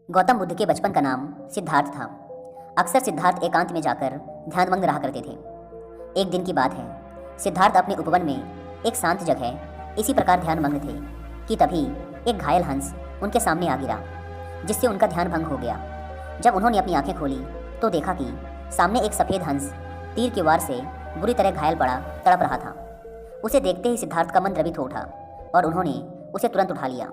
गौतम बुद्ध के बचपन का नाम सिद्धार्थ था। अक्सर सिद्धार्थ एकांत में जाकर ध्यानमग्न रहा करते थे। एक दिन की बात है, सिद्धार्थ अपने उपवन में एक शांत जगह इसी प्रकार ध्यानमग्न थे कि तभी एक घायल हंस उनके सामने आ गिरा, जिससे उनका ध्यान भंग हो गया। जब उन्होंने अपनी आंखें खोली तो देखा कि सामने एक सफ़ेद हंस तीर के वार से बुरी तरह घायल पड़ा तड़प रहा था। उसे देखते ही सिद्धार्थ का मन द्रवित हो उठा और उन्होंने उसे तुरंत उठा लिया।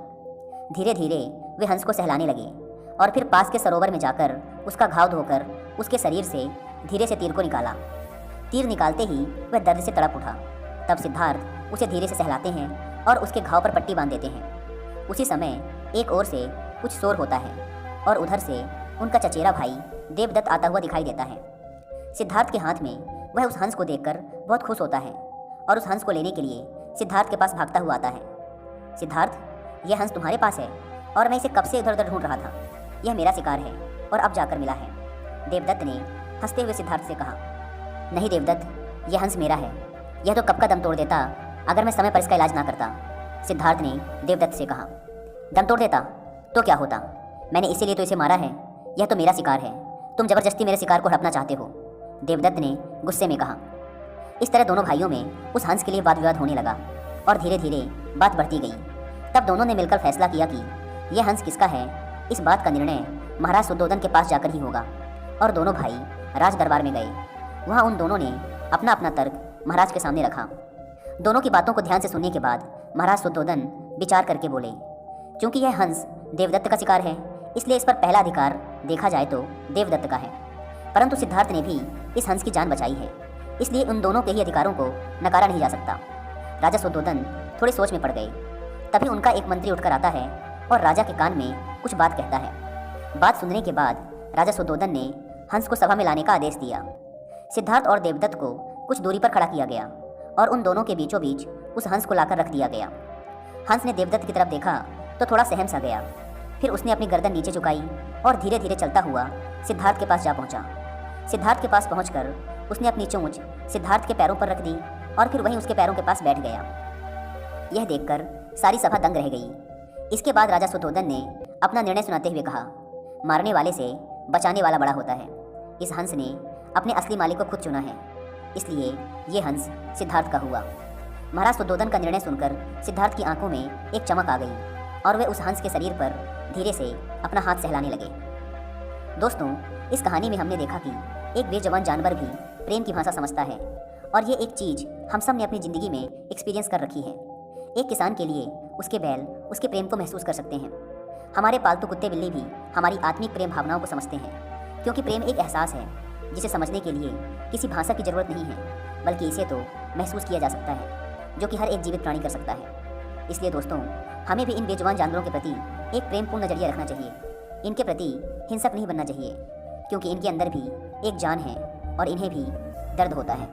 धीरे धीरे वे हंस को सहलाने लगे और फिर पास के सरोवर में जाकर उसका घाव धोकर उसके शरीर से धीरे से तीर को निकाला। तीर निकालते ही वह दर्द से तड़प उठा। तब सिद्धार्थ उसे धीरे से सहलाते हैं और उसके घाव पर पट्टी बांध देते हैं। उसी समय एक ओर से कुछ शोर होता है और उधर से उनका चचेरा भाई देवदत्त आता हुआ दिखाई देता है। सिद्धार्थ के हाथ में वह उस हंस को देखकर बहुत खुश होता है और उस हंस को लेने के लिए सिद्धार्थ के पास भागता हुआ आता है। सिद्धार्थ, यह हंस तुम्हारे पास है और मैं इसे कब से इधर उधर ढूंढ रहा था। यह मेरा शिकार है और अब जाकर मिला है। देवदत्त ने हंसते हुए सिद्धार्थ से कहा। नहीं देवदत्त, यह हंस मेरा है। यह तो कब का दम तोड़ देता अगर मैं समय पर इसका इलाज ना करता। सिद्धार्थ ने देवदत्त से कहा। दम तोड़ देता तो क्या होता? मैंने इसीलिए तो इसे मारा है। यह तो मेरा शिकार है। तुम जबरदस्ती मेरे शिकार को हड़पना चाहते हो, देवदत्त ने गुस्से में कहा। इस तरह दोनों भाइयों में उस हंस के लिए वाद विवाद होने लगा और धीरे धीरे बात बढ़ती गई। तब दोनों ने मिलकर फैसला किया कि यह हंस किसका है, इस बात का निर्णय महाराज शुद्धोधन के पास जाकर ही होगा। और दोनों भाई राज दरबार में गए। वहाँ उन दोनों ने अपना अपना तर्क महाराज के सामने रखा। दोनों की बातों को ध्यान से सुनने के बाद महाराज शुद्धोधन विचार करके बोले, क्योंकि यह हंस देवदत्त का शिकार है, इसलिए इस पर पहला अधिकार देखा जाए तो देवदत्त का है। परंतु सिद्धार्थ ने भी इस हंस की जान बचाई है, इसलिए उन दोनों के ही अधिकारों को नकारा नहीं जा सकता। राजा शुद्धोधन थोड़ी सोच में पड़ गए। तभी उनका एक मंत्री उठकर आता है और राजा के कान में कुछ बात कहता है। बात सुनने के बाद राजा शुद्धोधन ने हंस को सभा में लाने का आदेश दिया। सिद्धार्थ और देवदत्त को कुछ दूरी पर खड़ा किया गया और उन दोनों के बीचों बीच उस हंस को लाकर रख दिया गया। हंस ने देवदत्त की तरफ देखा तो थोड़ा सहम सा गया। फिर उसने अपनी गर्दन नीचे झुकाई और धीरे धीरे चलता हुआ सिद्धार्थ के पास जा पहुंचा। सिद्धार्थ के पास पहुंचकर उसने अपनी चोंच सिद्धार्थ के पैरों पर रख दी और फिर वहीं उसके पैरों के पास बैठ गया। यह देखकर सारी सभा दंग रह गई। इसके बाद राजा शुद्धोधन ने अपना निर्णय सुनाते हुए कहा, मारने वाले से बचाने वाला बड़ा होता है। इस हंस ने अपने असली मालिक को खुद चुना है, इसलिए ये हंस सिद्धार्थ का हुआ। महाराज शुद्धोधन का निर्णय सुनकर सिद्धार्थ की आंखों में एक चमक आ गई और वे उस हंस के शरीर पर धीरे से अपना हाथ सहलाने लगे। दोस्तों, इस कहानी में हमने देखा कि एक बेजुबान जानवर भी प्रेम की भाषा समझता है और ये एक चीज़ हम सब ने अपनी ज़िंदगी में एक्सपीरियंस कर रखी है। एक किसान के लिए उसके बैल उसके प्रेम को महसूस कर सकते हैं। हमारे पालतू कुत्ते बिल्ली भी हमारी आत्मिक प्रेम भावनाओं को समझते हैं, क्योंकि प्रेम एक एहसास है जिसे समझने के लिए किसी भाषा की ज़रूरत नहीं है, बल्कि इसे तो महसूस किया जा सकता है, जो कि हर एक जीवित प्राणी कर सकता है। इसलिए दोस्तों, हमें भी इन बेजुबान जानवरों के प्रति एक प्रेमपूर्ण नज़रिया रखना चाहिए। इनके प्रति हिंसक नहीं बनना चाहिए, क्योंकि इनके अंदर भी एक जान है और इन्हें भी दर्द होता है।